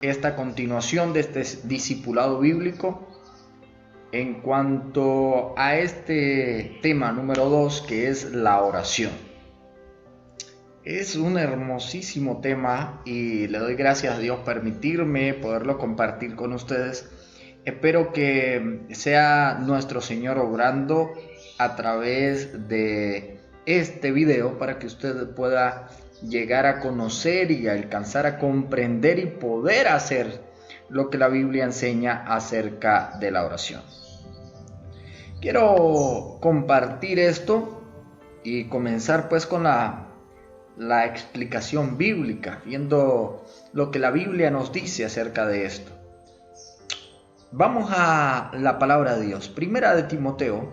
esta continuación de este discipulado bíblico en cuanto a este tema número 2, que es la oración. Es un hermosísimo tema y le doy gracias a Dios permitirme poderlo compartir con ustedes. Espero que sea nuestro Señor obrando a través de este video para que usted pueda llegar a conocer y alcanzar a comprender y poder hacer lo que la Biblia enseña acerca de la oración. Quiero compartir esto y comenzar pues con la explicación bíblica, viendo lo que la Biblia nos dice acerca de esto. Vamos a la palabra de Dios. Primera de Timoteo,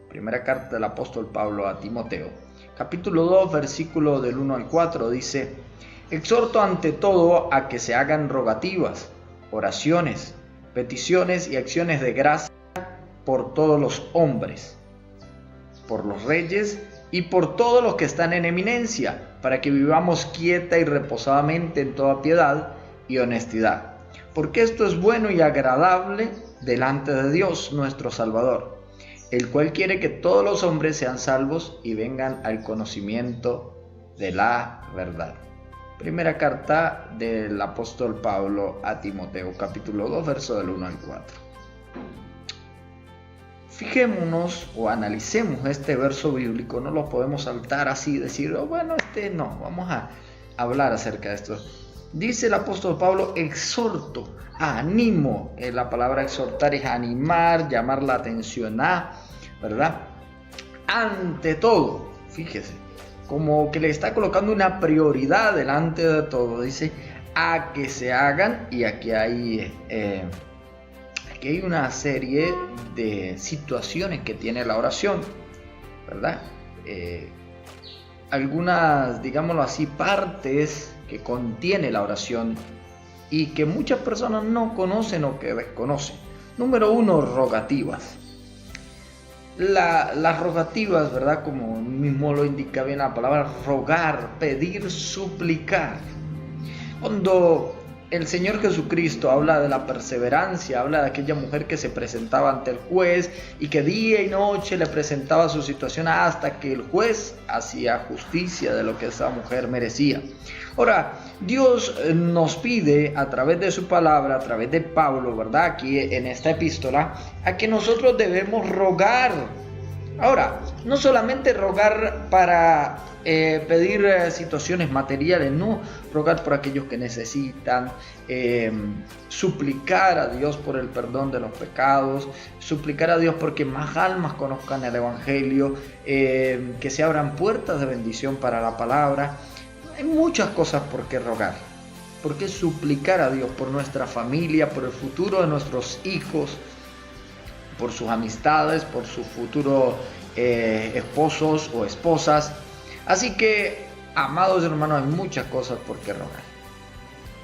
primera carta del apóstol Pablo a Timoteo, capítulo 2, versículo del 1 al 4, dice: exhorto ante todo a que se hagan rogativas, oraciones, peticiones y acciones de gracia por todos los hombres, por los reyes y por todos los que están en eminencia, para que vivamos quieta y reposadamente en toda piedad y honestidad, porque esto es bueno y agradable delante de Dios nuestro Salvador, el cual quiere que todos los hombres sean salvos y vengan al conocimiento de la verdad. Primera carta del apóstol Pablo a Timoteo, capítulo 2, verso del 1 al 4. Fijémonos o analicemos este verso bíblico, no lo podemos saltar así y decir, no, vamos a hablar acerca de esto. Dice el apóstol Pablo: exhorto, animo. La palabra exhortar es animar, llamar la atención a, ¿verdad? Ante todo, fíjese, como que le está colocando una prioridad delante de todo. Dice a que se hagan, y aquí hay una serie de situaciones que tiene la oración, ¿verdad? Algunas, digámoslo así, partes que contiene la oración y que muchas personas no conocen o que desconocen. Número 1, rogativas. Las rogativas, ¿verdad? Como mismo lo indica bien la palabra, rogar, pedir, suplicar. Cuando el Señor Jesucristo habla de la perseverancia, habla de aquella mujer que se presentaba ante el juez y que día y noche le presentaba su situación hasta que el juez hacía justicia de lo que esa mujer merecía. Ahora, Dios nos pide a través de su palabra, a través de Pablo, ¿verdad? Aquí en esta epístola, a que nosotros debemos rogar. Ahora, no solamente rogar para pedir situaciones materiales, no, rogar por aquellos que necesitan, suplicar a Dios por el perdón de los pecados, suplicar a Dios porque más almas conozcan el Evangelio, que se abran puertas de bendición para la palabra. Hay muchas cosas por qué rogar, por qué suplicar a Dios por nuestra familia, por el futuro de nuestros hijos, por sus amistades, por sus futuros esposos o esposas. Así que, amados hermanos, hay muchas cosas por qué rogar.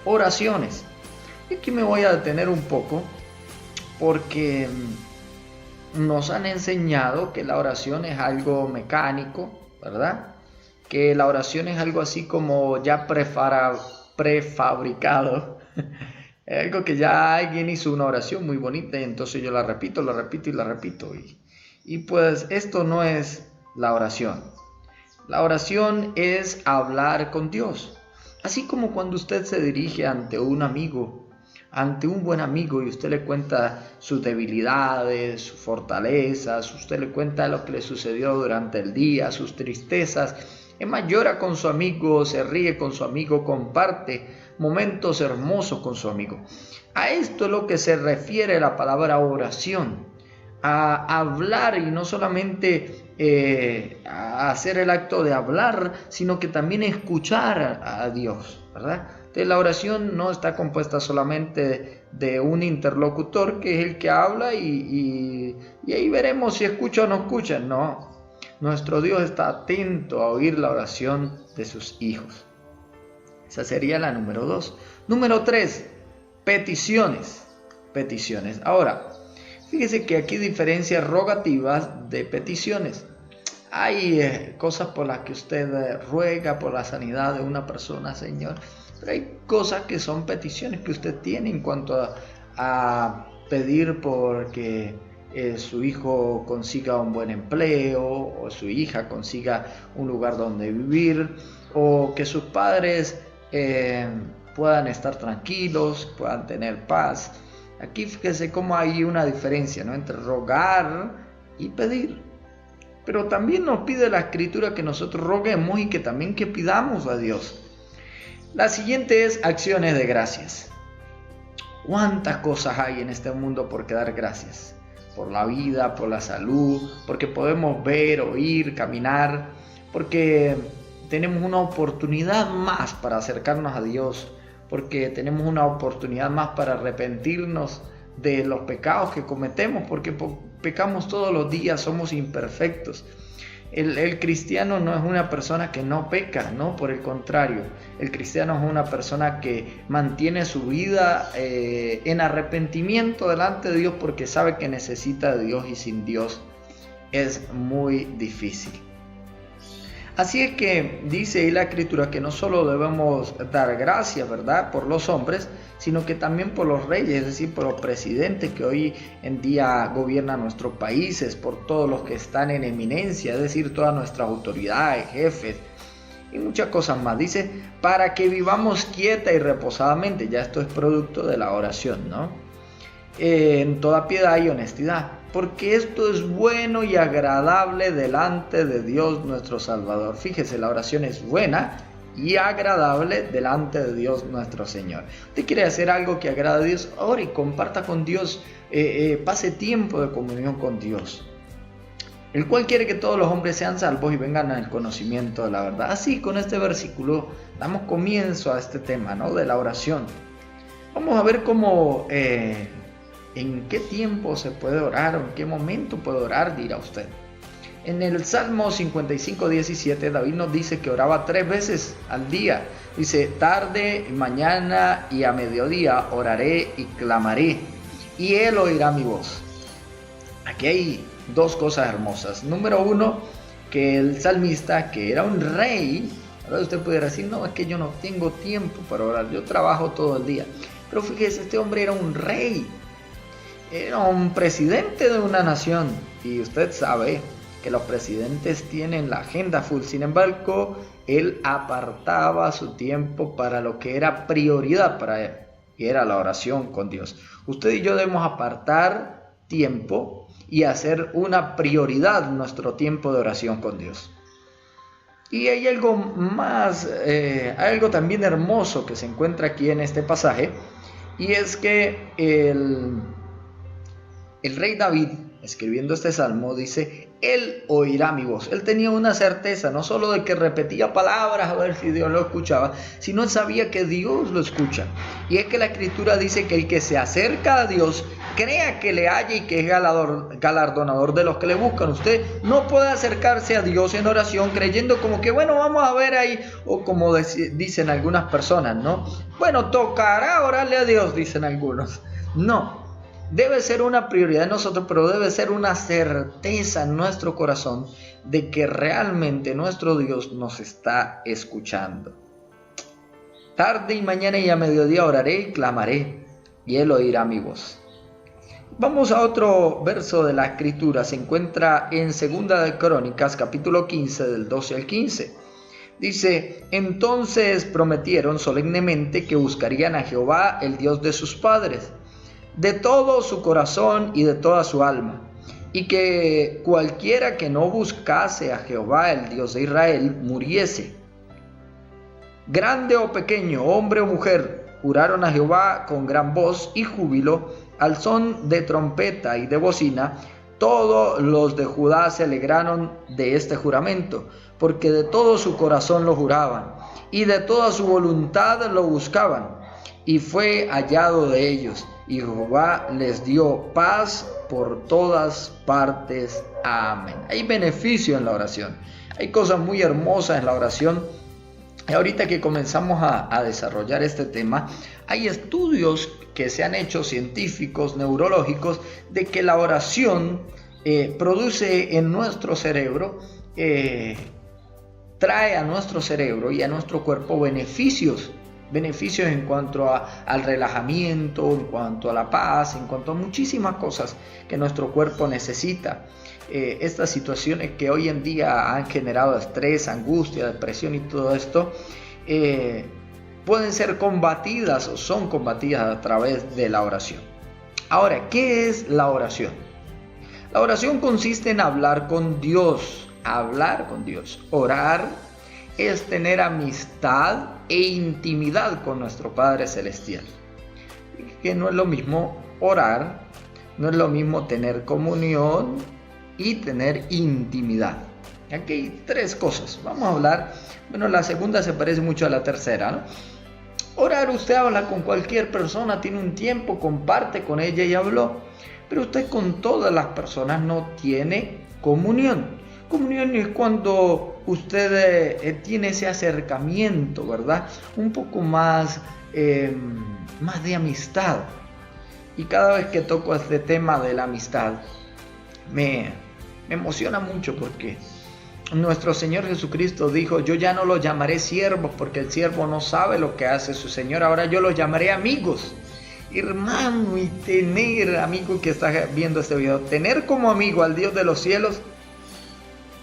Oraciones. Y aquí me voy a detener un poco porque nos han enseñado que la oración es algo mecánico, ¿verdad? Que la oración es algo así como ya prefabricado. Es algo que ya alguien hizo una oración muy bonita y entonces yo la repito y la repito. Y pues esto no es la oración. La oración es hablar con Dios. Así como cuando usted se dirige ante un amigo, ante un buen amigo, y usted le cuenta sus debilidades, sus fortalezas, usted le cuenta lo que le sucedió durante el día, sus tristezas. Es más, llora con su amigo, se ríe con su amigo, comparte momentos hermosos con su amigo. A esto es lo que se refiere la palabra oración, a hablar, y no solamente a hacer el acto de hablar, sino que también escuchar a Dios, ¿verdad? Entonces, la oración no está compuesta solamente de un interlocutor que es el que habla y ahí veremos si escucha o no escucha. No, nuestro Dios está atento a oír la oración de sus hijos. Esa sería la número 2. Número 3, peticiones. Ahora, fíjese que aquí diferencia rogativas de peticiones. Hay cosas por las que usted ruega por la sanidad de una persona, Señor. Pero hay cosas que son peticiones que usted tiene en cuanto a pedir porque su hijo consiga un buen empleo, o su hija consiga un lugar donde vivir, o que sus padres puedan estar tranquilos, puedan tener paz. Aquí fíjese cómo hay una diferencia, ¿no?, entre rogar y pedir. Pero también nos pide la Escritura que nosotros roguemos y que también que pidamos a Dios. La siguiente es acciones de gracias. ¿Cuántas cosas hay en este mundo por que dar gracias? Por la vida, por la salud, porque podemos ver, oír, caminar, porque tenemos una oportunidad más para acercarnos a Dios, porque tenemos una oportunidad más para arrepentirnos de los pecados que cometemos, porque pecamos todos los días, somos imperfectos. El cristiano no es una persona que no peca, no, por el contrario, el cristiano es una persona que mantiene su vida en arrepentimiento delante de Dios, porque sabe que necesita de Dios y sin Dios es muy difícil. Así es que dice ahí la Escritura que no solo debemos dar gracias, ¿verdad?, por los hombres, sino que también por los reyes, es decir, por los presidentes que hoy en día gobiernan nuestros países, por todos los que están en eminencia, es decir, todas nuestras autoridades, jefes y muchas cosas más. Dice, para que vivamos quieta y reposadamente. Ya esto es producto de la oración, ¿no? En toda piedad y honestidad, porque esto es bueno y agradable delante de Dios nuestro Salvador. Fíjese, la oración es buena y agradable delante de Dios nuestro Señor. Usted quiere hacer algo que agrade a Dios, ore y comparta con Dios, pase tiempo de comunión con Dios, el cual quiere que todos los hombres sean salvos y vengan al conocimiento de la verdad. Así, con este versículo damos comienzo a este tema, ¿no?, de la oración. Vamos a ver cómo en qué tiempo se puede orar, o en qué momento puede orar, dirá usted. En el Salmo 55:17, David nos dice que oraba 3 veces al día. Dice, tarde, mañana y a mediodía oraré y clamaré, y Él oirá mi voz. Aquí hay 2 cosas hermosas. Número 1, que el salmista, que era un rey, ahora usted pudiera decir, no, es que yo no tengo tiempo para orar, yo trabajo todo el día. Pero fíjese, este hombre era un rey, era un presidente de una nación, y usted sabe que los presidentes tienen la agenda full. Sin embargo, él apartaba su tiempo para lo que era prioridad para él, y era la oración con Dios. Usted y yo debemos apartar tiempo y hacer una prioridad nuestro tiempo de oración con Dios. Y hay algo más, hay algo también hermoso que se encuentra aquí en este pasaje, y es que el rey David, escribiendo este salmo, dice, Él oirá mi voz. Él tenía una certeza, no solo de que repetía palabras a ver si Dios lo escuchaba, sino él sabía que Dios lo escucha. Y es que la Escritura dice que el que se acerca a Dios, crea que le halla y que es galardonador de los que le buscan. Usted no puede acercarse a Dios en oración creyendo como que, bueno, vamos a ver ahí, o como dicen algunas personas, ¿no? Bueno, tocará orarle a Dios, dicen algunos. No. Debe ser una prioridad de nosotros, pero debe ser una certeza en nuestro corazón de que realmente nuestro Dios nos está escuchando. Tarde y mañana y a mediodía oraré y clamaré, y Él oirá mi voz. Vamos a otro verso de la Escritura, se encuentra en 2 de Crónicas, capítulo 15, del 12 al 15. Dice, entonces prometieron solemnemente que buscarían a Jehová, el Dios de sus padres, de todo su corazón y de toda su alma, y que cualquiera que no buscase a Jehová, el Dios de Israel, muriese. Grande o pequeño, hombre o mujer, juraron a Jehová con gran voz y júbilo, al son de trompeta y de bocina. Todos los de Judá se alegraron de este juramento, porque de todo su corazón lo juraban, y de toda su voluntad lo buscaban, y fue hallado de ellos. Y Jehová les dio paz por todas partes. Amén. Hay beneficio en la oración. Hay cosas muy hermosas en la oración. Y ahorita que comenzamos a desarrollar este tema, hay estudios que se han hecho, científicos, neurológicos, de que la oración produce en nuestro cerebro, trae a nuestro cerebro y a nuestro cuerpo beneficios beneficios en cuanto al relajamiento, en cuanto a la paz, en cuanto a muchísimas cosas que nuestro cuerpo necesita. Estas situaciones que hoy en día han generado estrés, angustia, depresión y todo esto, pueden ser combatidas o son combatidas a través de la oración. Ahora, ¿qué es la oración? La oración consiste en hablar con Dios, Orar es tener amistad e intimidad con nuestro Padre Celestial. Que no es lo mismo orar, no es lo mismo tener comunión y tener intimidad. Aquí hay tres cosas. Vamos a hablar, la segunda se parece mucho a la tercera, ¿no? Orar, usted habla con cualquier persona, tiene un tiempo, comparte con ella y habló. Pero usted con todas las personas no tiene comunión. Comunión es cuando usted tiene ese acercamiento, ¿verdad? Un poco más de amistad. Y cada vez que toco este tema de la amistad, me emociona mucho porque nuestro Señor Jesucristo dijo: yo ya no los llamaré siervos porque el siervo no sabe lo que hace su Señor, ahora yo los llamaré amigos. Hermano, y tener, amigo que está viendo este video, tener como amigo al Dios de los cielos,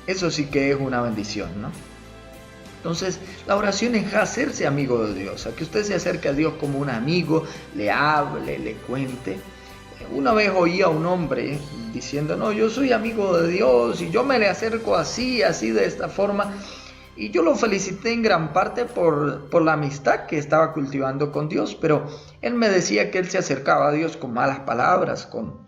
eso sí que es una bendición, ¿no? Entonces, la oración es hacerse amigo de Dios, a que usted se acerque a Dios como un amigo, le hable, le cuente. Una vez oí a un hombre diciendo: no, yo soy amigo de Dios y yo me le acerco así, de esta forma. Y yo lo felicité en gran parte por la amistad que estaba cultivando con Dios, pero él me decía que él se acercaba a Dios con malas palabras, con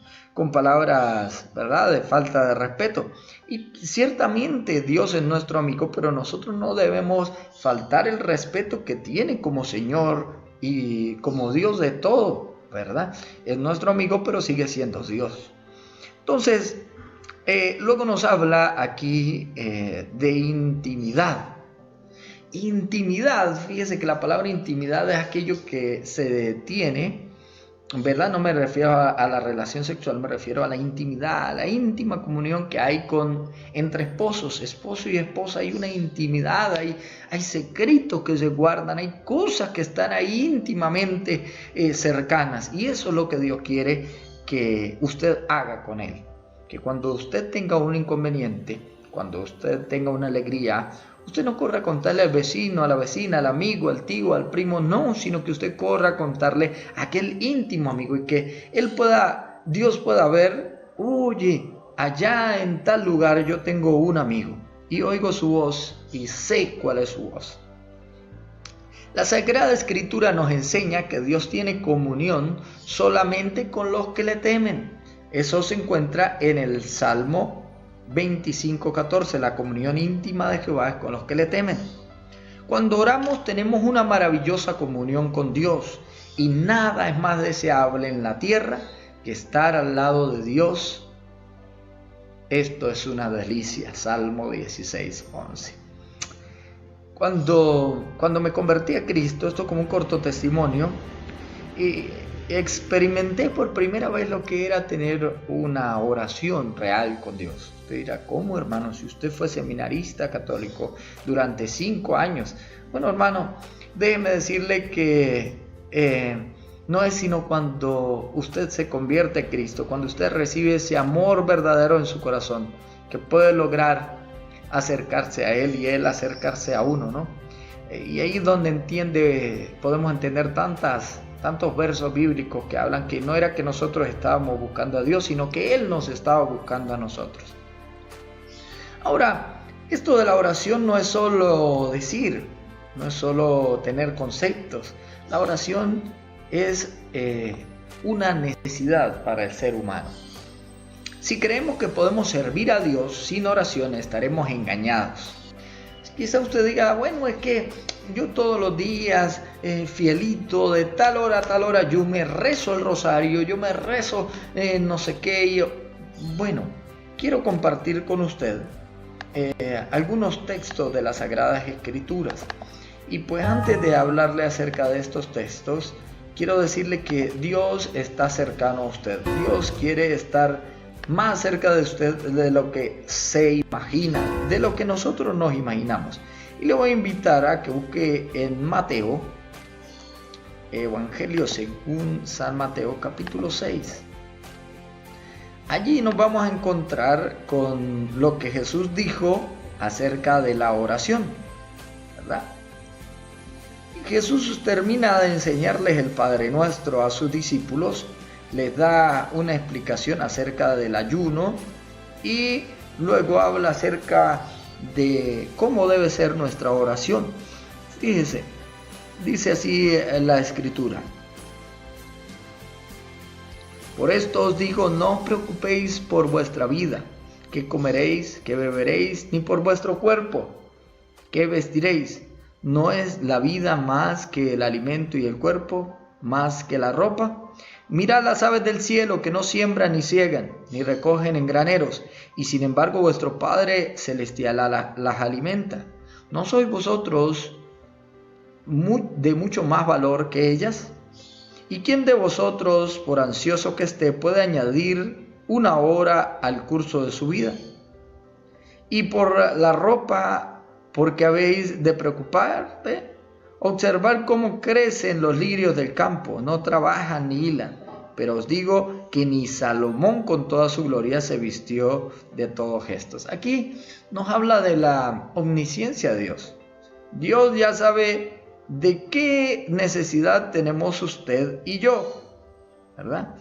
palabras, ¿verdad?, de falta de respeto. Y ciertamente Dios es nuestro amigo, pero nosotros no debemos faltar el respeto que tiene como Señor y como Dios de todo, ¿verdad? Es nuestro amigo, pero sigue siendo Dios. Entonces, luego nos habla aquí de intimidad. Intimidad, fíjese que la palabra intimidad es aquello que se detiene, ¿verdad? No me refiero a la relación sexual, me refiero a la intimidad, a la íntima comunión que hay entre esposo y esposa. Hay una intimidad, hay secretos que se guardan, hay cosas que están ahí íntimamente cercanas. Y eso es lo que Dios quiere que usted haga con Él. Que cuando usted tenga un inconveniente, cuando usted tenga una alegría, usted no corra a contarle al vecino, a la vecina, al amigo, al tío, al primo, no, sino que usted corra a contarle a aquel íntimo amigo y que Dios pueda ver: oye, allá en tal lugar yo tengo un amigo y oigo su voz y sé cuál es su voz. La Sagrada Escritura nos enseña que Dios tiene comunión solamente con los que le temen. Eso se encuentra en el Salmo 25:14, la comunión íntima de Jehová es con los que le temen. Cuando oramos tenemos una maravillosa comunión con Dios y nada es más deseable en la tierra que estar al lado de Dios. Esto es una delicia, Salmo 16:11. Cuando me convertí a Cristo, esto como un corto testimonio, y experimenté por primera vez lo que era tener una oración real con Dios. Usted dirá: ¿cómo, hermano? Si usted fue seminarista católico durante 5 años. Bueno, hermano, déjeme decirle que no es sino cuando usted se convierte a Cristo, cuando usted recibe ese amor verdadero en su corazón, que puede lograr acercarse a Él y Él acercarse a uno, ¿no? Y ahí es donde podemos entender tantos versos bíblicos que hablan que no era que nosotros estábamos buscando a Dios, sino que Él nos estaba buscando a nosotros. Ahora, esto de la oración no es solo decir, no es solo tener conceptos. La oración es una necesidad para el ser humano. Si creemos que podemos servir a Dios sin oración, estaremos engañados. Quizá usted diga: bueno, es que yo todos los días, fielito, de tal hora a tal hora, yo me rezo el rosario, yo me rezo no sé qué. Bueno, quiero compartir con usted algunos textos de las Sagradas Escrituras. Y pues antes de hablarle acerca de estos textos, quiero decirle que Dios está cercano a usted. Dios quiere estar más cerca de usted de lo que se imagina, de lo que nosotros nos imaginamos. Y le voy a invitar a que busque en Mateo Evangelio según San Mateo capítulo 6. Allí nos vamos a encontrar con lo que Jesús dijo acerca de la oración, ¿verdad? Jesús termina de enseñarles el Padre Nuestro a sus discípulos, les da una explicación acerca del ayuno y luego habla acerca de cómo debe ser nuestra oración. Fíjese, dice así la Escritura: por esto os digo, no os preocupéis por vuestra vida, qué comeréis, qué beberéis, ni por vuestro cuerpo, qué vestiréis. ¿No es la vida más que el alimento y el cuerpo más que la ropa? Mirad las aves del cielo, que no siembran ni siegan, ni recogen en graneros, y sin embargo vuestro Padre Celestial las alimenta. ¿No sois vosotros de mucho más valor que ellas? ¿Y quién de vosotros, por ansioso que esté, puede añadir una hora al curso de su vida? Y por la ropa, ¿por qué habéis de preocuparte? Observad cómo crecen los lirios del campo, no trabajan ni hilan. Pero os digo que ni Salomón con toda su gloria se vistió de todos estos. Aquí nos habla de la omnisciencia de Dios. Dios ya sabe de qué necesidad tenemos usted y yo, ¿verdad?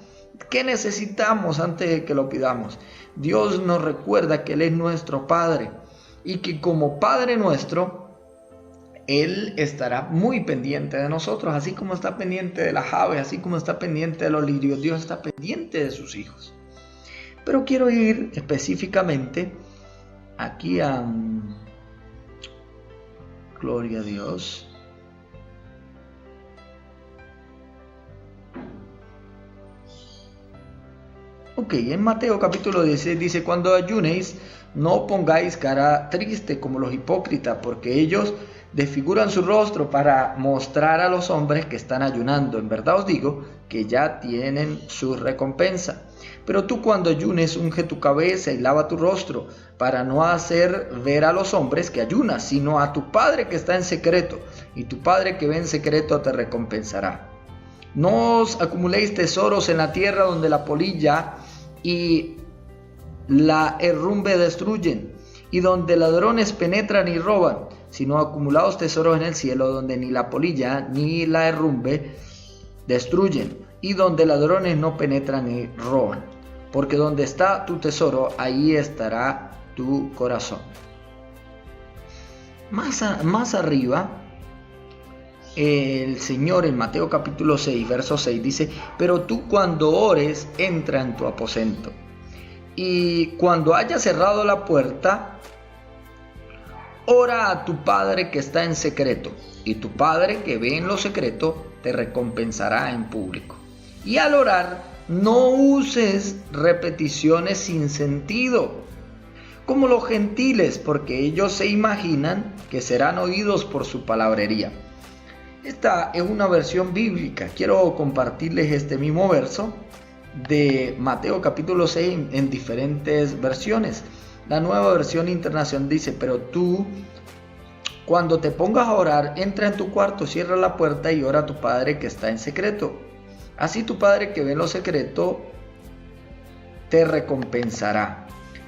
¿Qué necesitamos antes de que lo pidamos? Dios nos recuerda que Él es nuestro Padre y que como Padre nuestro, Él estará muy pendiente de nosotros, así como está pendiente de las aves, así como está pendiente de los lirios. Dios está pendiente de sus hijos. Pero quiero ir específicamente aquí a... Gloria a Dios. Ok, en Mateo capítulo 16 dice: cuando ayunéis, no pongáis cara triste como los hipócritas, porque ellos desfiguran su rostro para mostrar a los hombres que están ayunando. En verdad os digo que ya tienen su recompensa. Pero tú, cuando ayunes, unge tu cabeza y lava tu rostro, para no hacer ver a los hombres que ayunas, sino a tu Padre que está en secreto, y tu Padre que ve en secreto te recompensará. No os acumuléis tesoros en la tierra, donde la polilla y la herrumbre destruyen, y donde ladrones penetran y roban, sino acumulados tesoros en el cielo, donde ni la polilla ni la herrumbre destruyen, y donde ladrones no penetran ni roban. Porque donde está tu tesoro, ahí estará tu corazón. Más arriba, el Señor en Mateo capítulo 6, verso 6 dice: pero tú, cuando ores, entra en tu aposento, y cuando hayas cerrado la puerta, ora a tu Padre que está en secreto, y tu Padre que ve en lo secreto te recompensará en público. Y al orar, no uses repeticiones sin sentido, como los gentiles, porque ellos se imaginan que serán oídos por su palabrería. Esta es una versión bíblica. Quiero compartirles este mismo verso de Mateo capítulo 6 en diferentes versiones. La Nueva Versión Internacional dice: pero tú, cuando te pongas a orar, entra en tu cuarto, cierra la puerta y ora a tu Padre que está en secreto. Así tu Padre que ve en lo secreto te recompensará.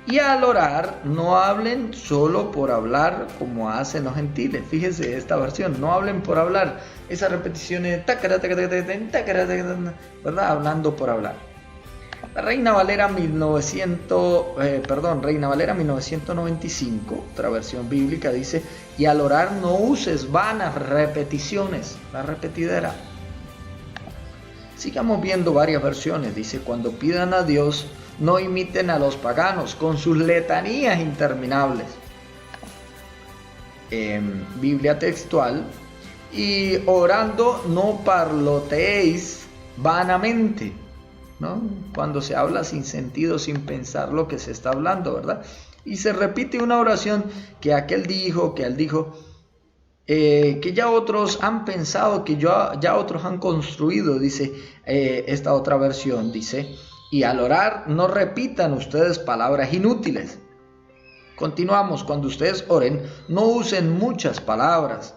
Y al orar, no hablen solo por hablar como hacen los gentiles. Fíjese esta versión: no hablen por hablar. Esas repeticiones, ¿verdad? Hablando por hablar. La Reina Valera 1995, otra versión bíblica, dice: y al orar no uses vanas repeticiones, la repetidera. Sigamos viendo varias versiones. Dice: cuando pidan a Dios, no imiten a los paganos con sus letanías interminables. Biblia textual: y orando no parloteéis vanamente, ¿no? Cuando se habla sin sentido, sin pensar lo que se está hablando, ¿verdad? Y se repite una oración que aquel dijo, que él dijo, que ya otros han pensado, que ya otros han construido, dice esta otra versión, dice: y al orar no repitan ustedes palabras inútiles. Continuamos: cuando ustedes oren, no usen muchas palabras.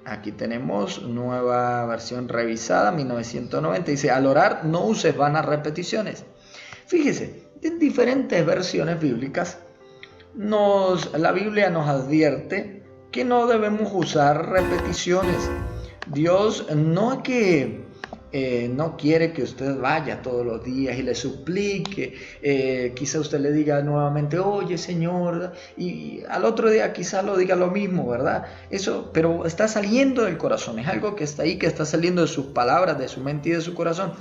aquí tenemos nueva versión revisada, 1990, dice, al orar no uses vanas repeticiones. Fíjese, en diferentes versiones bíblicas, la Biblia nos advierte que no debemos usar repeticiones. Dios no es que no quiere que usted vaya todos los días y le suplique, quizá usted le diga nuevamente, oye Señor, y al otro día quizá lo diga lo mismo, ¿verdad? Eso, pero está saliendo del corazón, es algo que está ahí, que está saliendo de sus palabras, de su mente y de su corazón.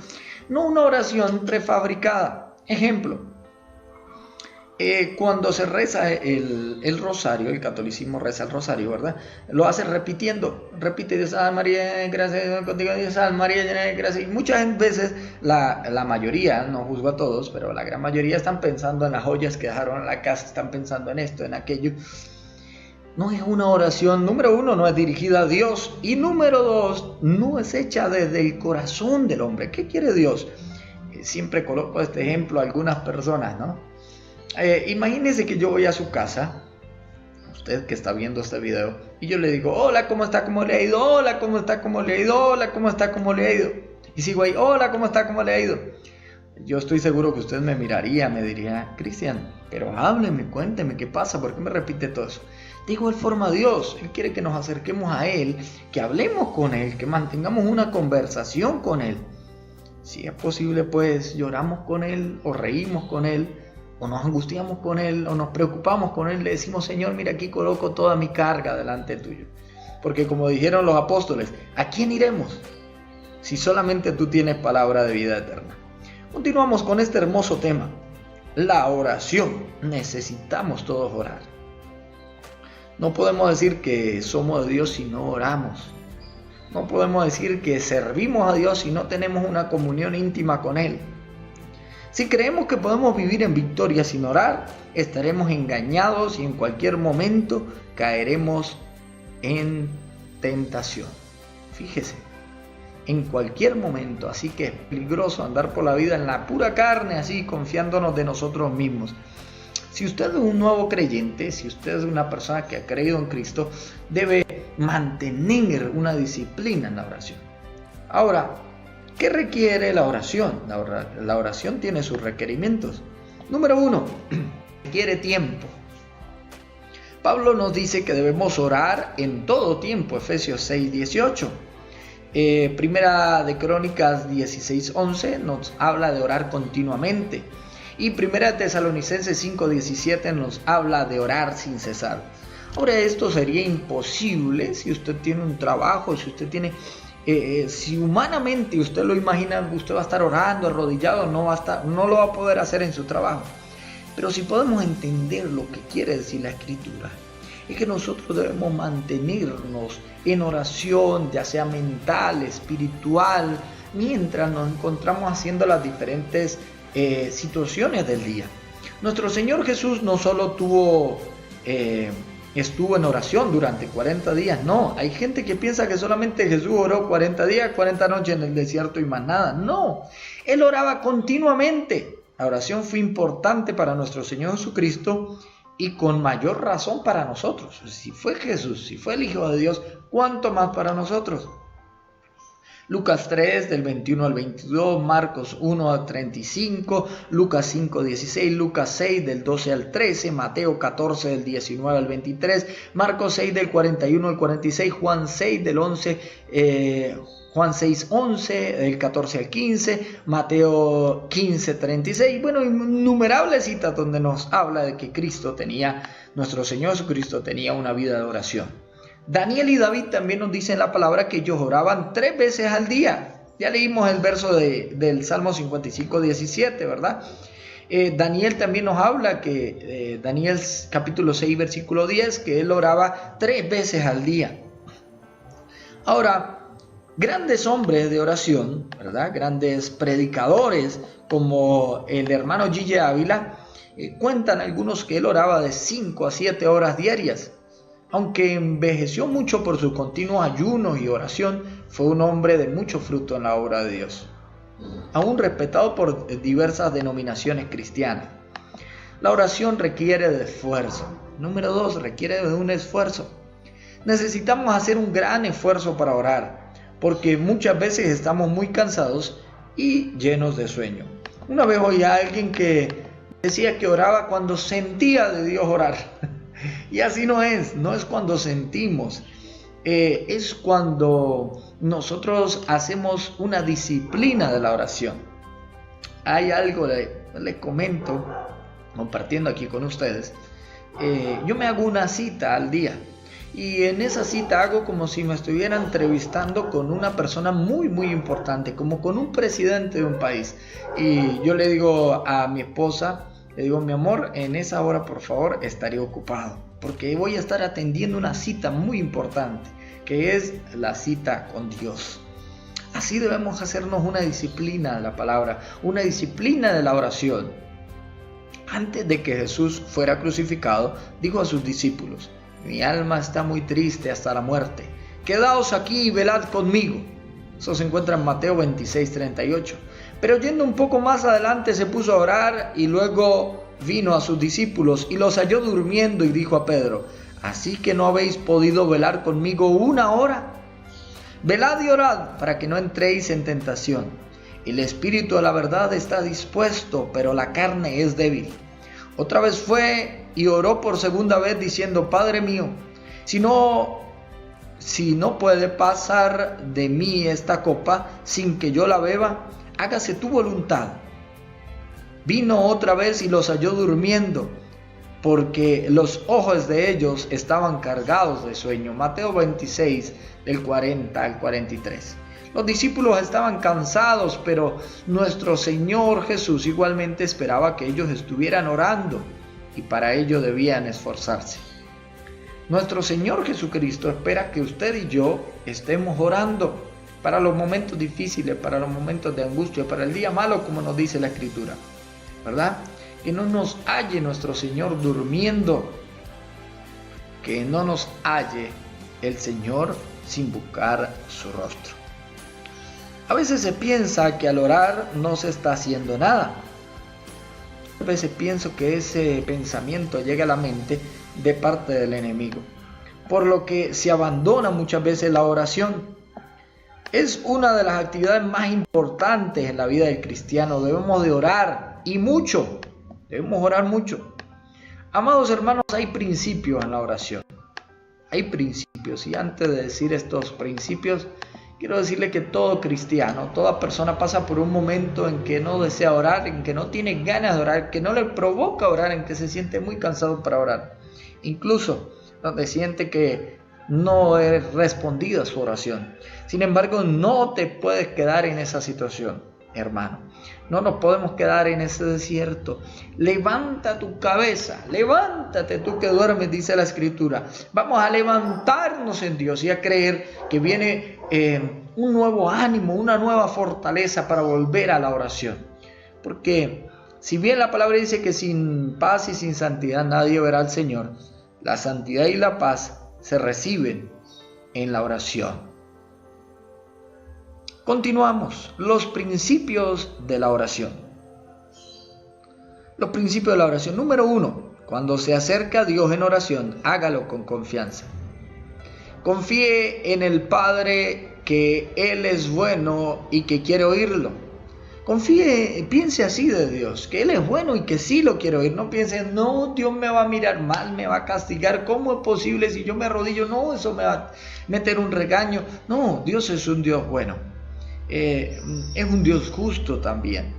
No una oración prefabricada. Ejemplo, cuando se reza el rosario, el catolicismo reza el rosario, ¿verdad? Lo hace repitiendo, repite, Dios salve María, gracias contigo, Dios salve María, llena de gracia. Y muchas veces, la mayoría, no juzgo a todos, pero la gran mayoría están pensando en las joyas que dejaron en la casa, están pensando en esto, en aquello. No es una oración, número uno, no es dirigida a Dios, y número dos, no es hecha desde el corazón del hombre. ¿Qué quiere Dios? Siempre coloco este ejemplo a algunas personas, ¿no? Imagínese que yo voy a su casa, usted que está viendo este video, y yo le digo, hola, ¿cómo está? ¿Cómo le ha ido? Hola, ¿cómo está? ¿Cómo le ha ido? Hola, ¿cómo está? ¿Cómo le ha ido? Y sigo ahí, hola, ¿cómo está? ¿Cómo le ha ido? Yo estoy seguro que usted me miraría, me diría, Cristian, pero hábleme, cuénteme, ¿qué pasa? ¿Por qué me repite todo eso? De igual forma Dios, Él quiere que nos acerquemos a Él, que hablemos con Él, que mantengamos una conversación con Él. Si es posible, pues lloramos con Él o reímos con Él, o nos angustiamos con Él, o nos preocupamos con Él, le decimos, Señor, mira, aquí coloco toda mi carga delante tuyo. Porque como dijeron los apóstoles, ¿a quién iremos si solamente tú tienes palabra de vida eterna? Continuamos con este hermoso tema, la oración. Necesitamos todos orar. No podemos decir que somos de Dios si no oramos. No podemos decir que servimos a Dios si no tenemos una comunión íntima con Él. Si creemos que podemos vivir en victoria sin orar, estaremos engañados y en cualquier momento caeremos en tentación. Fíjese, en cualquier momento, así que es peligroso andar por la vida en la pura carne, así confiándonos de nosotros mismos. Si usted es un nuevo creyente, si usted es una persona que ha creído en Cristo, debe mantener una disciplina en la oración. Ahora, ¿qué requiere la oración? La oración tiene sus requerimientos. Número uno, requiere tiempo. Pablo nos dice que debemos orar en todo tiempo, Efesios 6:18. Primera de Crónicas 16:11 nos habla de orar continuamente. Y Primera de Tesalonicenses 5:17 nos habla de orar sin cesar. Ahora, esto sería imposible si usted tiene un trabajo, si usted tiene... si humanamente usted lo imagina, usted va a estar orando, arrodillado, no lo va a poder hacer en su trabajo. Pero si podemos entender lo que quiere decir la Escritura, es que nosotros debemos mantenernos en oración, ya sea mental, espiritual, mientras nos encontramos haciendo las diferentes situaciones del día. Nuestro Señor Jesús no solo estuvo en oración durante 40 días, no, hay gente que piensa que solamente Jesús oró 40 días, 40 noches en el desierto y más nada, no, Él oraba continuamente. La oración fue importante para nuestro Señor Jesucristo y con mayor razón para nosotros. Si fue Jesús, si fue el Hijo de Dios, ¿cuánto más para nosotros? Lucas 3 del 21 al 22, Marcos 1 al 35, Lucas 5, 16, Lucas 6 del 12 al 13, Mateo 14 del 19 al 23, Marcos 6 del 41 al 46, Juan 6 del 11, Juan 6, 11, del 14 al 15, Mateo 15, 36, bueno, innumerables citas donde nos habla de que nuestro Señor Jesucristo tenía una vida de oración. Daniel y David también nos dicen la palabra que ellos oraban 3 veces al día. Ya leímos el verso del Salmo 55, 17, ¿verdad? Daniel también nos habla que Daniel capítulo 6, versículo 10, que él oraba 3 veces al día. Ahora, grandes hombres de oración, ¿verdad? Grandes predicadores como el hermano Gille Ávila, cuentan algunos que él oraba de 5 a 7 horas diarias. Aunque envejeció mucho por sus continuos ayunos y oración, fue un hombre de mucho fruto en la obra de Dios, aún respetado por diversas denominaciones cristianas. La oración requiere de esfuerzo. Número 2, requiere de un esfuerzo. necesitamos hacer un gran esfuerzo para orar, porque muchas veces estamos muy cansados y llenos de sueño. Una vez oí a alguien que decía que oraba cuando sentía de Dios orar. Y así no es cuando sentimos, es cuando nosotros hacemos una disciplina de la oración. Hay algo, le comento, compartiendo aquí con ustedes, yo me hago una cita al día. Y en esa cita hago como si me estuviera entrevistando con una persona muy importante, como con un presidente de un país. Y yo le digo a mi esposa, le digo: mi amor, en esa hora por favor estaré ocupado, porque voy a estar atendiendo una cita muy importante, que es la cita con Dios. Así debemos hacernos una disciplina de la palabra, una disciplina de la oración. Antes de que Jesús fuera crucificado, dijo a sus discípulos: mi alma está muy triste hasta la muerte. Quedaos aquí y velad conmigo. Eso se encuentra en Mateo 26:38. Pero yendo un poco más adelante se puso a orar y luego vino a sus discípulos y los halló durmiendo y dijo a Pedro: ¿así que no habéis podido velar conmigo una hora? Velad y orad para que no entréis en tentación. El espíritu a la verdad está dispuesto, pero la carne es débil. Otra vez fue y oró por segunda vez diciendo: Padre mío, si no puede pasar de mí esta copa sin que yo la beba, hágase tu voluntad. Vino otra vez y los halló durmiendo, porque los ojos de ellos estaban cargados de sueño. Mateo 26, del 40 al 43. Los discípulos estaban cansados, pero nuestro Señor Jesús igualmente esperaba que ellos estuvieran orando, y para ello debían esforzarse. Nuestro Señor Jesucristo espera que usted y yo estemos orando para los momentos difíciles, para los momentos de angustia, para el día malo, como nos dice la Escritura, ¿verdad? Que no nos halle nuestro Señor durmiendo, que no nos halle el Señor sin buscar su rostro. A veces se piensa que al orar no se está haciendo nada. A veces pienso que ese pensamiento llega a la mente de parte del enemigo, por lo que se abandona muchas veces la oración. Es una de las actividades más importantes en la vida del cristiano. Debemos de orar y mucho. Debemos orar mucho. Amados hermanos, hay principios en la oración. Hay principios, y antes de decir estos principios, quiero decirle que todo cristiano, toda persona pasa por un momento en que no desea orar, en que no tiene ganas de orar, que no le provoca orar, en que se siente muy cansado para orar. Incluso donde siente que no es respondida su oración. Sin embargo, no te puedes quedar en esa situación, hermano. No nos podemos quedar en ese desierto. Levanta tu cabeza, levántate tú que duermes, dice la Escritura. Vamos a levantarnos en Dios y a creer que viene un nuevo ánimo, una nueva fortaleza para volver a la oración. Porque si bien la palabra dice que sin paz y sin santidad nadie verá al Señor, la santidad y la paz se reciben en la oración. Continuamos. Los principios de la oración. Los principios de la oración. Número 1. Cuando se acerca a Dios en oración, hágalo con confianza. Confíe en el Padre, que Él es bueno y que quiere oírlo. Confíe, piense así de Dios, que Él es bueno y que sí lo quiere oír. No piense: no, Dios me va a mirar mal, me va a castigar. ¿Cómo es posible si yo me arrodillo? No, eso me va a meter un regaño. No, Dios es un Dios bueno. Es un Dios justo también.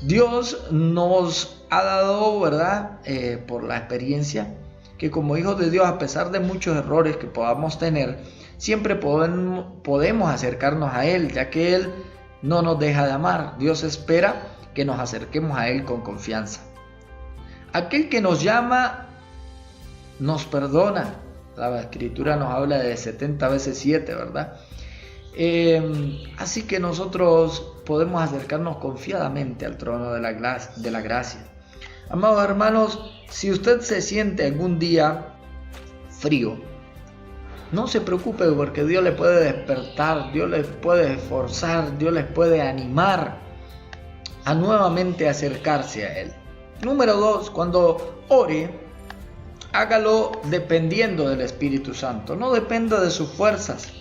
Dios nos ha dado, ¿verdad? Por la experiencia, que como hijos de Dios, a pesar de muchos errores que podamos tener, siempre podemos acercarnos a Él, ya que Él no nos deja de amar. Dios espera que nos acerquemos a Él con confianza. Aquel que nos llama, nos perdona. La Escritura nos habla de 70 veces 7, ¿verdad? Así que nosotros podemos acercarnos confiadamente al trono de la gracia. Amados hermanos, si usted se siente algún día frío, no se preocupe, porque Dios le puede despertar, Dios les puede esforzar, Dios les puede animar a nuevamente acercarse a Él. Número 2, cuando ore, hágalo dependiendo del Espíritu Santo. No dependa de sus fuerzas.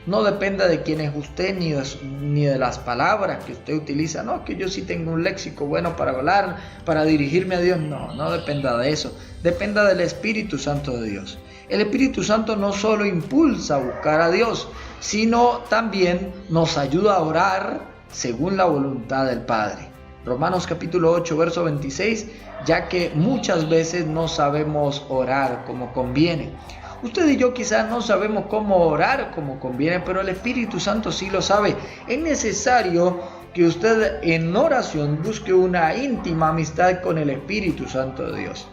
No dependa de quién es usted ni de las palabras que usted utiliza. No, que yo sí tengo un léxico bueno para hablar, para dirigirme a Dios. No, no dependa de eso. Dependa del Espíritu Santo de Dios. El Espíritu Santo no solo impulsa a buscar a Dios, sino también nos ayuda a orar según la voluntad del Padre. Romanos capítulo 8, verso 26, ya que muchas veces no sabemos orar como conviene. Usted y yo quizás no sabemos cómo orar como conviene, pero el Espíritu Santo sí lo sabe. Es necesario que usted en oración busque una íntima amistad con el Espíritu Santo de Dios.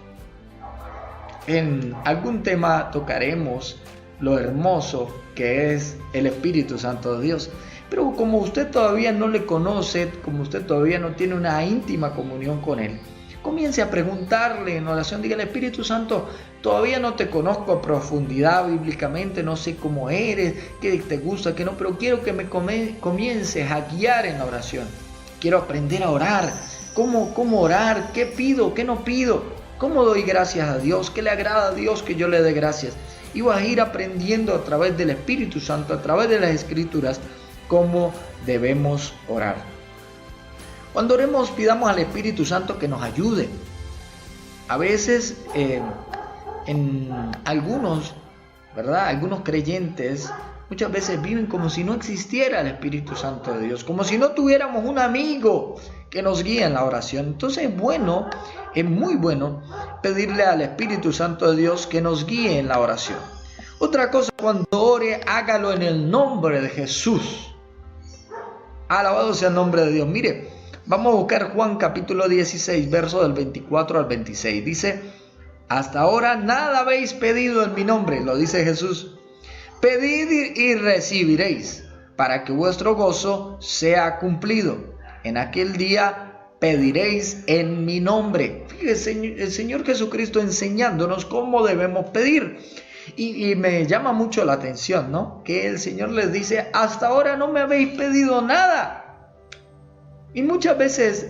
En algún tema tocaremos lo hermoso que es el Espíritu Santo de Dios. Pero como usted todavía no le conoce, como usted todavía no tiene una íntima comunión con Él, comience a preguntarle en oración. Dígale: Espíritu Santo, todavía no te conozco a profundidad bíblicamente, no sé cómo eres, qué te gusta, qué no, pero quiero que me comiences a guiar en la oración. Quiero aprender a orar. ¿Cómo orar? ¿Qué pido? ¿Qué no pido? ¿Cómo doy gracias a Dios? ¿Qué le agrada a Dios que yo le dé gracias? Y vas a ir aprendiendo a través del Espíritu Santo, a través de las Escrituras, cómo debemos orar. Cuando oremos, pidamos al Espíritu Santo que nos ayude. A veces en algunos creyentes muchas veces viven como si no existiera el Espíritu Santo de Dios, como si no tuviéramos un amigo que nos guíe en la oración. Entonces es muy bueno pedirle al Espíritu Santo de Dios que nos guíe en la oración. Otra cosa, cuando ore, hágalo en el nombre de Jesús. Alabado sea el nombre de Dios. Mire, vamos a buscar Juan capítulo 16, verso del 24 al 26. Dice: hasta ahora nada habéis pedido en mi nombre, lo dice Jesús. Pedid y recibiréis, para que vuestro gozo sea cumplido. En aquel día pediréis en mi nombre. Fíjese, el Señor Jesucristo enseñándonos cómo debemos pedir. Y me llama mucho la atención, ¿no? Que el Señor les dice: hasta ahora no me habéis pedido nada. Y muchas veces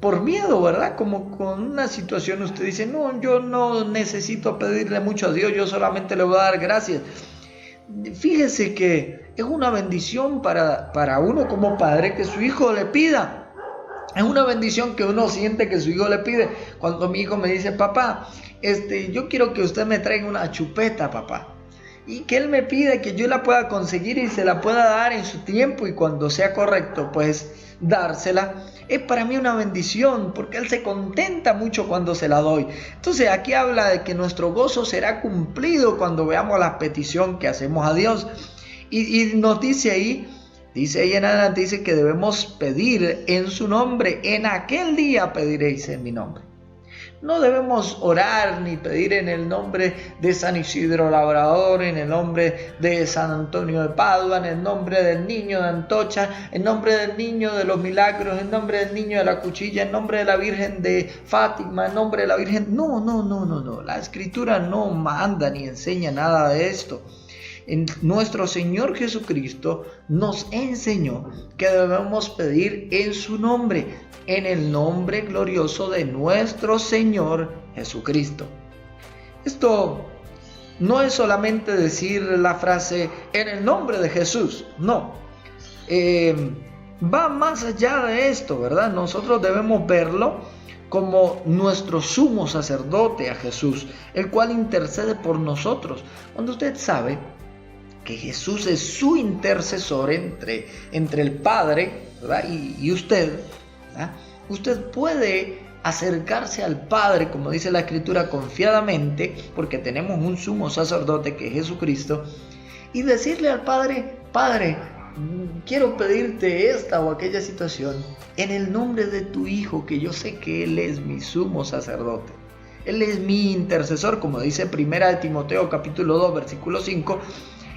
por miedo, ¿verdad? Como con una situación usted dice: no, yo no necesito pedirle mucho a Dios, yo solamente le voy a dar gracias. Fíjese que es una bendición para uno como padre que su hijo le pida. Es una bendición que uno siente que su hijo le pide. Cuando mi hijo me dice: papá, yo quiero que usted me traiga una chupeta, papá. Y que él me pide que yo la pueda conseguir y se la pueda dar en su tiempo, y cuando sea correcto, pues dársela. Es para mí una bendición, porque él se contenta mucho cuando se la doy. Entonces aquí habla de que nuestro gozo será cumplido cuando veamos la petición que hacemos a Dios. Y nos dice ahí en adelante, dice que debemos pedir en su nombre. En aquel día pediréis en mi nombre. No debemos orar ni pedir en el nombre de San Isidro Labrador, en el nombre de San Antonio de Padua, en el nombre del niño de Antocha, en nombre del niño de los milagros, en nombre del niño de la cuchilla, en nombre de la Virgen de Fátima, en nombre de la Virgen. No. La Escritura no manda ni enseña nada de esto. Nuestro Señor Jesucristo nos enseñó que debemos pedir en su nombre, en el nombre glorioso de nuestro Señor Jesucristo. Esto no es solamente decir la frase en el nombre de Jesús, no. Va más allá de esto, ¿verdad? Nosotros debemos verlo como nuestro sumo sacerdote a Jesús, el cual intercede por nosotros. Cuando usted sabe que Jesús es su intercesor entre el Padre, ¿verdad? y usted, ¿verdad? Usted puede acercarse al Padre, como dice la Escritura, confiadamente, porque tenemos un sumo sacerdote que es Jesucristo, y decirle al Padre: Padre, quiero pedirte esta o aquella situación en el nombre de tu Hijo, que yo sé que Él es mi sumo sacerdote. Él es mi intercesor, como dice 1 Timoteo capítulo 2, versículo 5.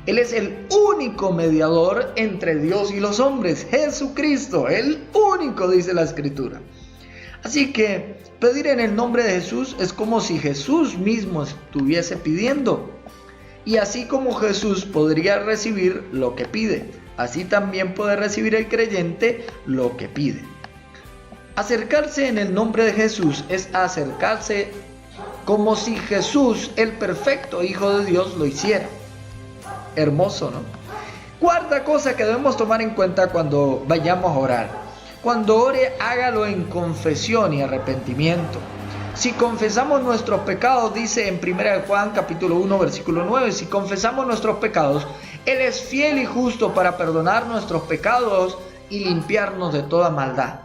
Él es el único mediador entre Dios y los hombres, Jesucristo, el único, dice la Escritura. Así que pedir en el nombre de Jesús es como si Jesús mismo estuviese pidiendo. Y así como Jesús podría recibir lo que pide, así también puede recibir el creyente lo que pide. Acercarse en el nombre de Jesús es acercarse como si Jesús, el perfecto Hijo de Dios, lo hiciera. Hermoso, ¿no? Cuarta cosa que debemos tomar en cuenta cuando vayamos a orar. Cuando ore, hágalo en confesión y arrepentimiento. Si confesamos nuestros pecados, dice en 1 Juan capítulo 1 versículo 9, si confesamos nuestros pecados, Él es fiel y justo para perdonar nuestros pecados y limpiarnos de toda maldad.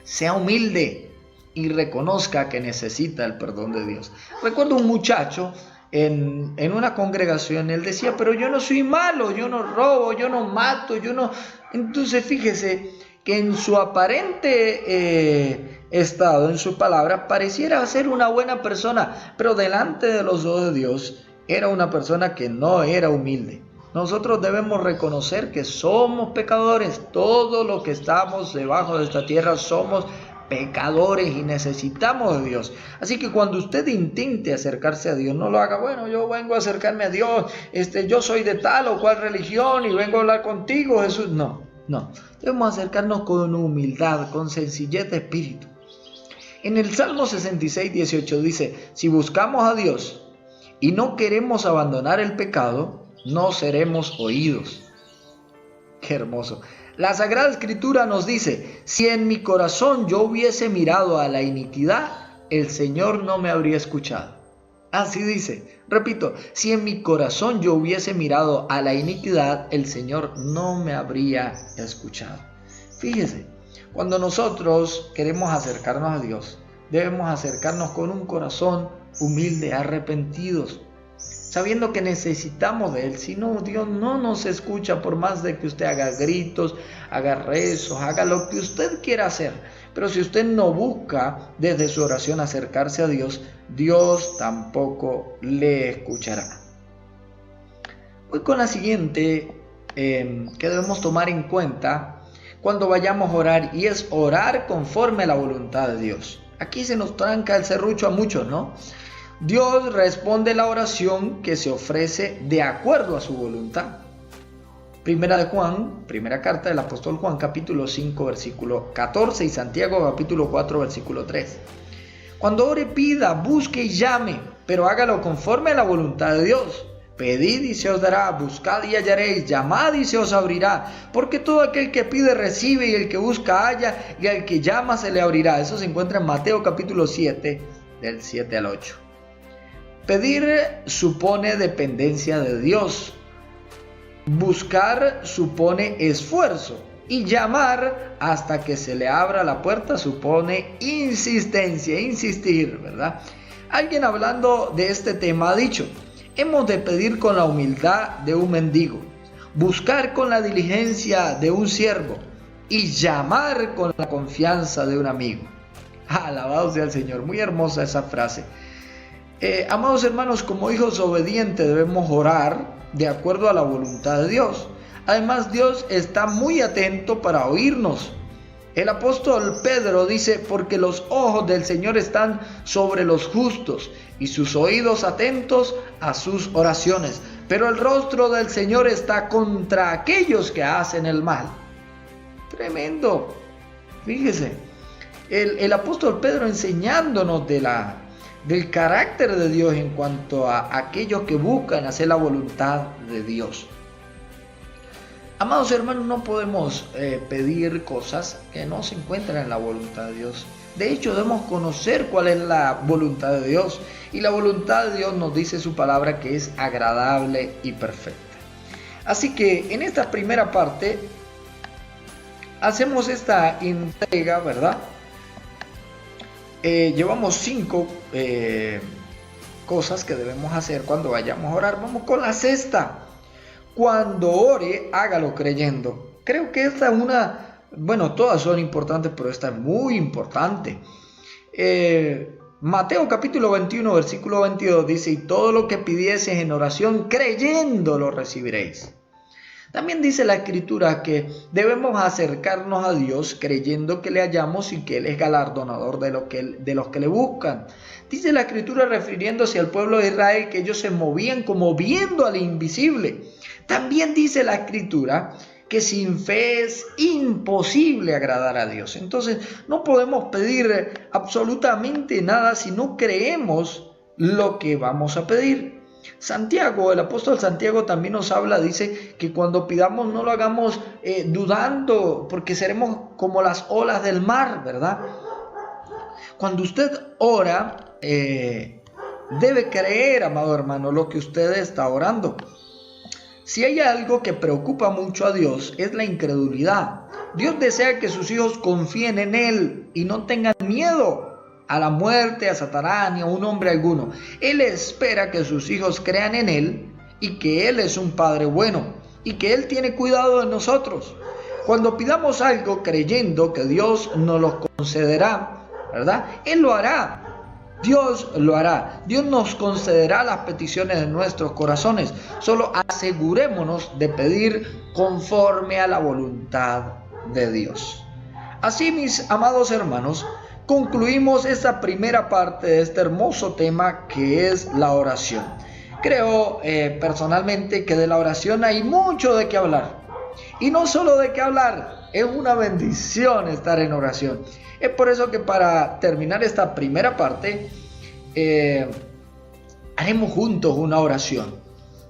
Sea humilde y reconozca que necesita el perdón de Dios. Recuerdo un muchacho en una congregación, él decía, pero yo no soy malo, yo no robo, yo no mato, yo no... Entonces fíjese que en su aparente estado, en su palabra, pareciera ser una buena persona, pero delante de los ojos de Dios era una persona que no era humilde. Nosotros debemos reconocer que somos pecadores, todos los que estamos debajo de esta tierra somos pecadores y necesitamos de Dios. Así que cuando usted intente acercarse a Dios, no lo haga, bueno, yo vengo a acercarme a Dios, yo soy de tal o cual religión y vengo a hablar contigo, Jesús. No, debemos acercarnos con humildad, con sencillez de espíritu. En el Salmo 66, 18 dice, si buscamos a Dios y no queremos abandonar el pecado, no seremos oídos. Qué hermoso. La Sagrada Escritura nos dice, si en mi corazón yo hubiese mirado a la iniquidad, el Señor no me habría escuchado. Así dice, repito, si en mi corazón yo hubiese mirado a la iniquidad, el Señor no me habría escuchado. Fíjese, cuando nosotros queremos acercarnos a Dios, debemos acercarnos con un corazón humilde, arrepentidos, sabiendo que necesitamos de Él. Si no, Dios no nos escucha por más de que usted haga gritos, haga rezos, haga lo que usted quiera hacer. Pero si usted no busca desde su oración acercarse a Dios, Dios tampoco le escuchará. Voy con la siguiente que debemos tomar en cuenta cuando vayamos a orar, y es orar conforme a la voluntad de Dios. Aquí se nos tranca el serrucho a muchos, ¿no? Dios responde la oración que se ofrece de acuerdo a su voluntad. Primera carta del apóstol Juan, capítulo 5, versículo 14, y Santiago, capítulo 4, versículo 3. Cuando ore, pida, busque y llame, pero hágalo conforme a la voluntad de Dios. Pedid y se os dará, buscad y hallaréis, llamad y se os abrirá, porque todo aquel que pide recibe, y el que busca halla, y al que llama se le abrirá. Eso se encuentra en Mateo capítulo 7, del 7 al 8. Pedir supone dependencia de Dios. Buscar supone esfuerzo. Y llamar hasta que se le abra la puerta supone insistencia, insistir, ¿verdad? Alguien hablando de este tema ha dicho, hemos de pedir con la humildad de un mendigo, buscar con la diligencia de un siervo y llamar con la confianza de un amigo. Alabado sea el Señor. Muy hermosa esa frase. Amados hermanos, como hijos obedientes debemos orar de acuerdo a la voluntad de Dios. Además, Dios está muy atento para oírnos. El apóstol Pedro dice, porque los ojos del Señor están sobre los justos y sus oídos atentos a sus oraciones, pero el rostro del Señor está contra aquellos que hacen el mal. Tremendo. Fíjese, el apóstol Pedro enseñándonos del carácter de Dios en cuanto a aquellos que buscan hacer la voluntad de Dios. Amados hermanos, no podemos pedir cosas que no se encuentran en la voluntad de Dios. De hecho, debemos conocer cuál es la voluntad de Dios. Y la voluntad de Dios nos dice su palabra que es agradable y perfecta. Así que en esta primera parte hacemos esta entrega, ¿verdad? Llevamos 5 cosas que debemos hacer cuando vayamos a orar. Vamos con la sexta. Cuando ore, hágalo creyendo. Creo que esta es todas son importantes, pero esta es muy importante. Mateo capítulo 21, versículo 22 dice, y todo lo que pidieses en oración, creyendo lo recibiréis. También dice la Escritura que debemos acercarnos a Dios creyendo que le hallamos y que Él es galardonador de los que le buscan. Dice la Escritura refiriéndose al pueblo de Israel que ellos se movían como viendo al invisible. También dice la Escritura que sin fe es imposible agradar a Dios. Entonces no podemos pedir absolutamente nada si no creemos lo que vamos a pedir. Santiago, el apóstol Santiago también nos habla, dice que cuando pidamos no lo hagamos dudando, porque seremos como las olas del mar, ¿verdad? Cuando usted ora, debe creer, amado hermano, lo que usted está orando. Si hay algo que preocupa mucho a Dios, es la incredulidad. Dios desea que sus hijos confíen en Él y no tengan miedo a la muerte, a Satanás, ni a un hombre alguno. Él espera que sus hijos crean en Él y que Él es un Padre bueno y que Él tiene cuidado de nosotros. Cuando pidamos algo creyendo que Dios nos lo concederá, ¿verdad? Él lo hará. Dios lo hará. Dios nos concederá las peticiones de nuestros corazones. Solo asegurémonos de pedir conforme a la voluntad de Dios. Así, mis amados hermanos, concluimos esta primera parte de este hermoso tema que es la oración. Creo personalmente que de la oración hay mucho de qué hablar. Y no solo de qué hablar, es una bendición estar en oración. Es por eso que para terminar esta primera parte, haremos juntos una oración.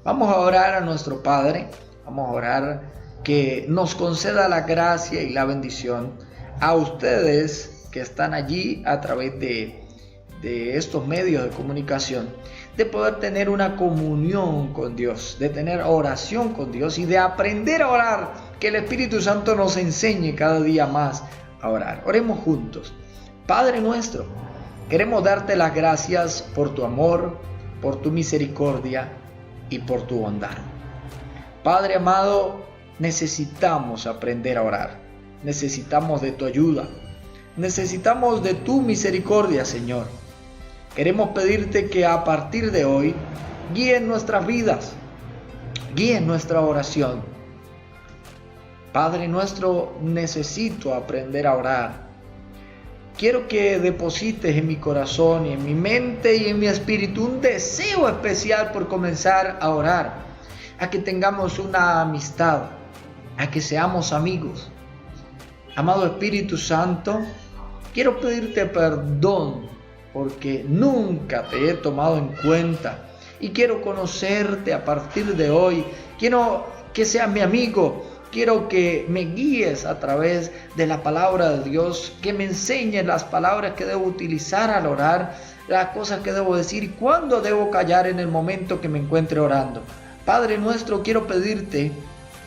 Vamos a orar a nuestro Padre, vamos a orar que nos conceda la gracia y la bendición a ustedes que están allí a través de estos medios de comunicación, de poder tener una comunión con Dios, de tener oración con Dios y de aprender a orar, que el Espíritu Santo nos enseñe cada día más a orar. Oremos juntos. Padre nuestro, queremos darte las gracias por tu amor, por tu misericordia y por tu bondad. Padre amado, necesitamos aprender a orar. Necesitamos de tu ayuda. Necesitamos de tu misericordia, Señor. Queremos pedirte que a partir de hoy guíen nuestras vidas, guíen nuestra oración. Padre nuestro, necesito aprender a orar. Quiero que deposites en mi corazón y en mi mente y en mi espíritu un deseo especial por comenzar a orar, a que tengamos una amistad, a que seamos amigos. Amado Espíritu Santo, quiero pedirte perdón porque nunca te he tomado en cuenta y quiero conocerte a partir de hoy. Quiero que seas mi amigo. Quiero que me guíes a través de la palabra de Dios, que me enseñes las palabras que debo utilizar al orar, las cosas que debo decir y cuándo debo callar en el momento que me encuentre orando. Padre nuestro, quiero pedirte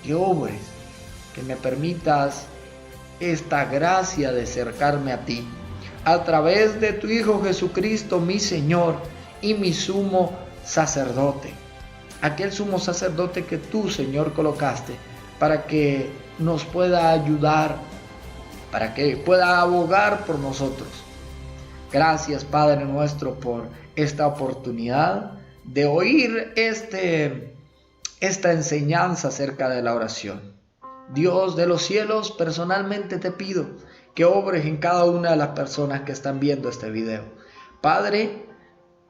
que obres, que me permitas esta gracia de acercarme a ti a través de tu Hijo Jesucristo, mi Señor y mi sumo sacerdote. Aquel sumo sacerdote que tú, Señor, colocaste para que nos pueda ayudar, para que pueda abogar por nosotros. Gracias, Padre nuestro, por esta oportunidad de oír esta enseñanza acerca de la oración. Dios de los cielos, personalmente te pido que obres en cada una de las personas que están viendo este video. Padre,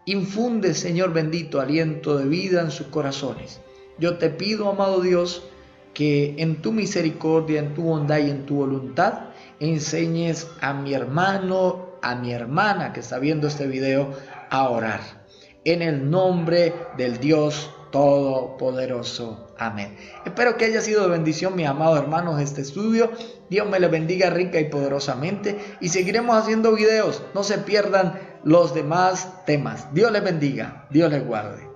infunde, Señor bendito, aliento de vida en sus corazones. Yo te pido, amado Dios, que en tu misericordia, en tu bondad y en tu voluntad, enseñes a mi hermano, a mi hermana que está viendo este video, a orar. En el nombre del Dios Todopoderoso. Amén. Espero que haya sido de bendición, mis amados hermanos, este estudio. Dios me les bendiga rica y poderosamente. Y seguiremos haciendo videos. No se pierdan los demás temas. Dios les bendiga. Dios les guarde.